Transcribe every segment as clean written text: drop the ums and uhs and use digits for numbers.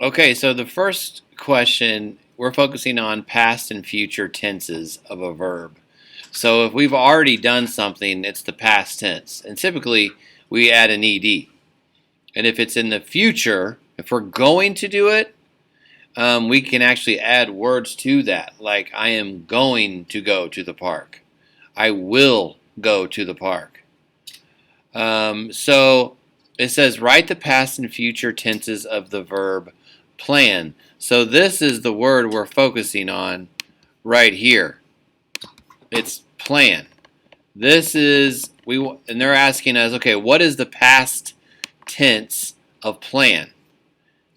Okay, so the first question, we're focusing on past and future tenses of a verb. So if we've already done something, it's the past tense. And typically, we add an ed. And if it's in the future, if we're going to do it, we can actually add words to that, like I am going to go to the park. I will go to the park. So it says write the past and future tenses of the verb plan. So this is the word we're focusing on right here. It's plan. This is and they're asking us, okay, what is the past tense of plan?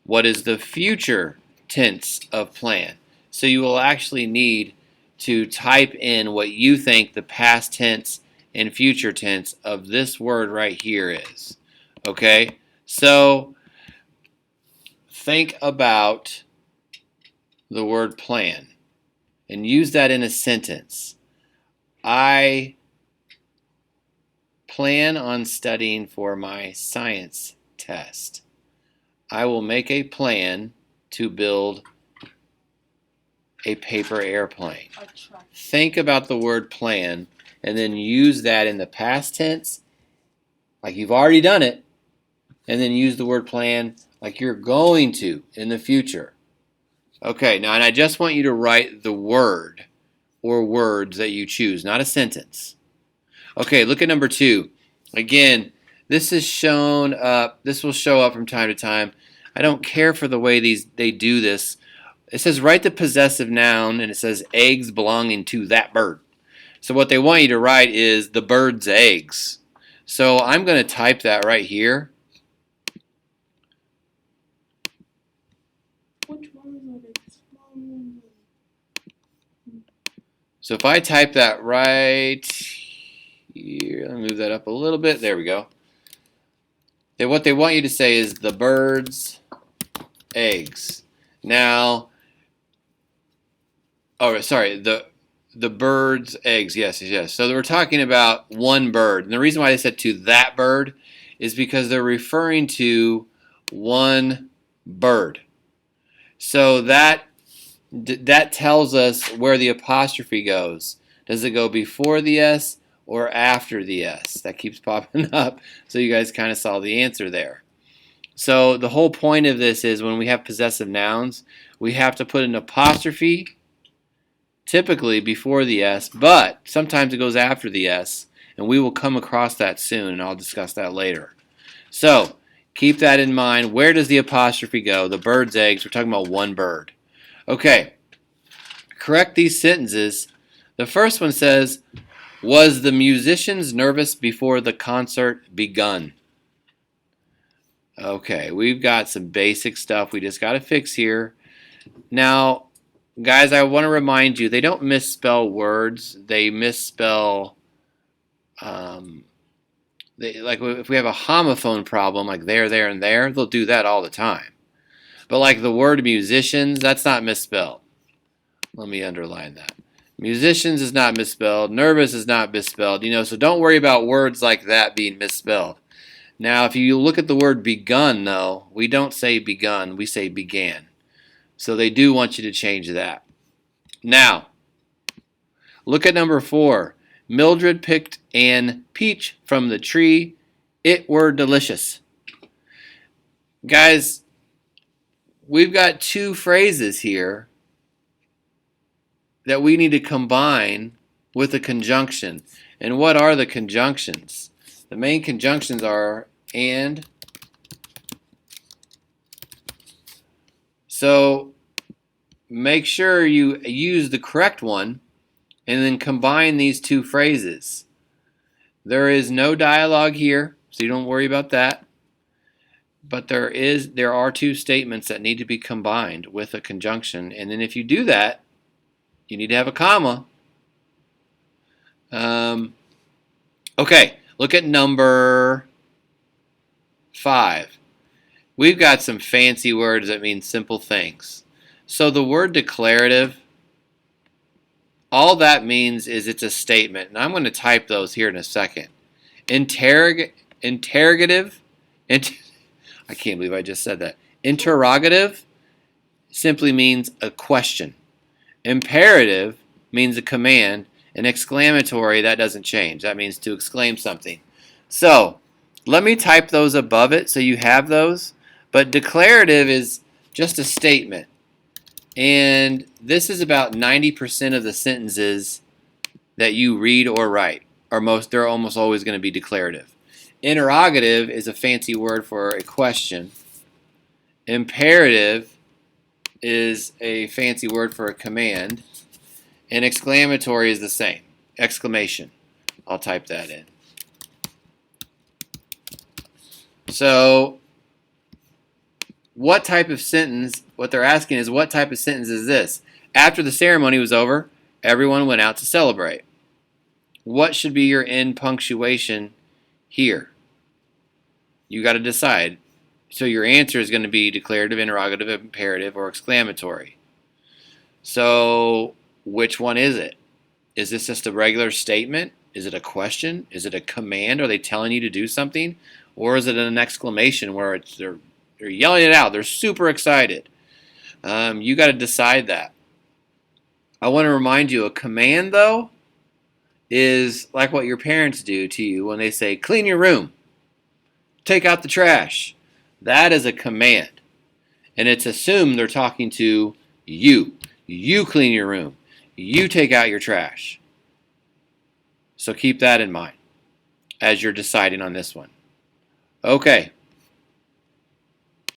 What is the future tense of plan? So you will actually need to type in what you think the past tense and future tense of this word right here is. Okay? So think about the word plan and use that in a sentence. I plan on studying for my science test. I will make a plan to build a paper airplane. Think about the word plan and then use that in the past tense like you've already done it, and then use the word plan like you're going to in the future. Okay, now and I just want you to write the word or words that you choose, not a sentence. Okay, look at number 2. Again, this is shown up. This will show up from time to time. I don't care for the way they do this. It says write the possessive noun, and it says eggs belonging to that bird. So what they want you to write is the bird's eggs. So I'm going to type that right here. So if I type that right here, let me move that up a little bit. There we go. What they want you to say is the bird's eggs. Now, oh, sorry, the bird's eggs. Yes. So we're talking about one bird. And the reason why they said to that bird is because they're referring to one bird. So that tells us where the apostrophe goes. Does it go before the S or after the S? That keeps popping up. So you guys kind of saw the answer there. So the whole point of this is when we have possessive nouns, we have to put an apostrophe typically before the S, but sometimes it goes after the S, and we will come across that soon, and I'll discuss that later. So keep that in mind. Where does the apostrophe go? The bird's eggs. We're talking about one bird. Okay, correct these sentences. The first one says, was the musicians nervous before the concert begun? Okay, we've got some basic stuff we just got to fix here. Now, guys, I want to remind you, they don't misspell words. They misspell, like if we have a homophone problem, like there, and there, they'll do that all the time. But like the word musicians, that's not misspelled. Let me underline that. Musicians is not misspelled. Nervous is not misspelled. So don't worry about words like that being misspelled. Now, if you look at the word begun, though, we don't say begun. We say began. So they do want you to change that. Now, look at number 4. Mildred picked an peach from the tree. It were delicious. Guys, we've got 2 phrases here that we need to combine with a conjunction. And what are the conjunctions? The main conjunctions are and. So make sure you use the correct one and then combine these 2 phrases. There is no dialogue here, so you don't worry about that. But there are 2 statements that need to be combined with a conjunction. And then if you do that, you need to have a comma. Okay, look at number 5. We've got some fancy words that mean simple things. So the word declarative, all that means is it's a statement. And I'm going to type those here in a second. Interrogative, I can't believe I just said that. Interrogative, simply means a question. Imperative means a command. And exclamatory, that doesn't change. That means to exclaim something. So let me type those above it so you have those. But declarative is just a statement. And this is about 90% of the sentences that you read or write. They're almost always going to be declarative. Interrogative is a fancy word for a question. Imperative is a fancy word for a command. And exclamatory is the same. Exclamation. I'll type that in. So, what type of sentence, what they're asking is, what type of sentence is this? After the ceremony was over, everyone went out to celebrate. What should be your end punctuation here? You got to decide. So your answer is going to be declarative, interrogative, imperative, or exclamatory. So which one is it? Is this just a regular statement? Is it a question? Is it a command? Are they telling you to do something? Or is it an exclamation where they're yelling it out? They're super excited. You got to decide that. I want to remind you, a command, though, is like what your parents do to you when they say, clean your room, take out the trash. That is a command. And it's assumed they're talking to you. You clean your room. You take out your trash. So keep that in mind as you're deciding on this one. Okay.